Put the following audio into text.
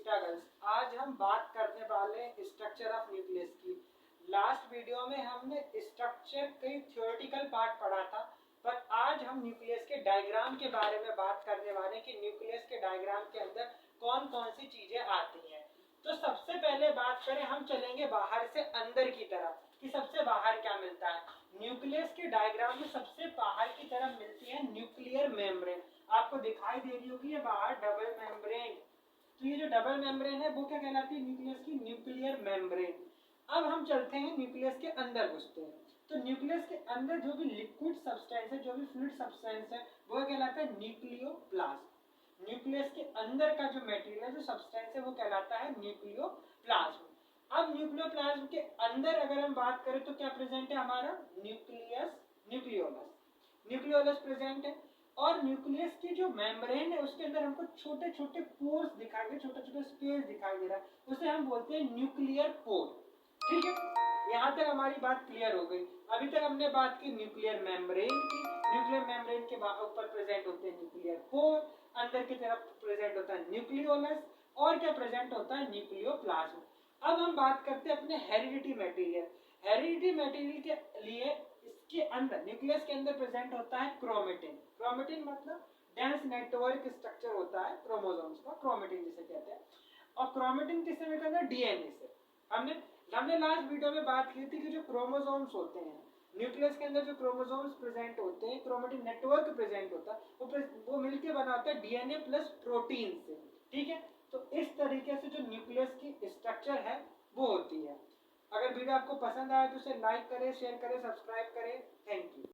बेटा गर्ल्स, आज हम बात करने वाले हैं स्ट्रक्चर ऑफ न्यूक्लियस की। लास्ट वीडियो में हमने स्ट्रक्चर कई थ्योरेटिकल पार्ट पढ़ा था, पर आज हम न्यूक्लियस के डायग्राम के बारे में बात करने वाले हैं कि न्यूक्लियस के डायग्राम के अंदर कौन कौन सी चीजें आती हैं। तो सबसे पहले बात करें, हम चलेंगे बाहर से अंदर की तरफ कि सबसे बाहर क्या मिलता है। न्यूक्लियस के डायग्राम में सबसे बाहर की तरफ मिलती है न्यूक्लियर मेम्ब्रेन। आपको दिखाई दे रही होगी ये बाहर डबल मेम्ब्रेन। तो ये जो डबल मेम्ब्रेन है वो क्या कहलाती है, न्यूक्लियस की न्यूक्लियर मेम्ब्रेन। अब हम चलते हैं न्यूक्लियस के अंदर घुसते हैं। तो न्यूक्लियस के अंदर जो भी लिक्विड सब्सटेंस है, जो भी फ्लूइड सब्सटेंस है, वो कहलाता है न्यूक्लियोप्लाज्म। न्यूक्लियस के अंदर का जो मटेरियल है, जो सब्सटेंस है, वो कहलाता है न्यूक्लियोप्लाज्म। अब न्यूक्लियोप्लाज्म के अंदर अगर हम बात करें तो क्या प्रेजेंट है हमारा न्यूक्लियोलस। न्यूक्लियोलस प्रेजेंट है। और न्यूक्लियस की जो मेम्ब्रेन है उसके अंदर हमको छोटे छोटे पोर्स दिखाई दे, छोटे छोटे स्पेस दिखाई दे रहा है, उसे हम बोलते हैं न्यूक्लियर पोर। ठीक है, यहाँ तक हमारी बात क्लियर हो गई। अभी तक हमने बात की न्यूक्लियर मेम्ब्रेन की। न्यूक्लियर मेम्ब्रेन के ऊपर प्रेजेंट होते हैं न्यूक्लियर पोर, अंदर की तरफ प्रेजेंट होता है न्यूक्लियोलस, और क्या प्रेजेंट होता है न्यूक्लियोप्लाज्म। अब हम बात करते हैं अपने हेरिडिटी मटेरियल। हेरिडिटी मटेरियल के लिए इसके अंदर न्यूक्लियस के अंदर प्रेजेंट होता है क्रोमेटिन। क्रोमेटिन मतलब डेंस नेटवर्क स्ट्रक्चर होता है क्रोमोसोम्स का, क्रोमेटिन जिसे कहते हैं। और क्रोमेटिन किससे मिलता है, डीएनए से। हमने लास्ट वीडियो में बात की थी कि जो क्रोमोसोम्स होते हैं न्यूक्लियस के अंदर, जो क्रोमोसोम्स प्रेजेंट होते हैं, क्रोमेटिन नेटवर्क प्रेजेंट होता है, वो मिलकर बना होता है डीएनए प्लस प्रोटीन से। ठीक है, तो इस तरीके से जो न्यूक्लियस की स्ट्रक्चर है वो होती है। अगर वीडियो आपको पसंद आया तो उसे लाइक करें, शेयर करें, सब्सक्राइब करें। Thank you.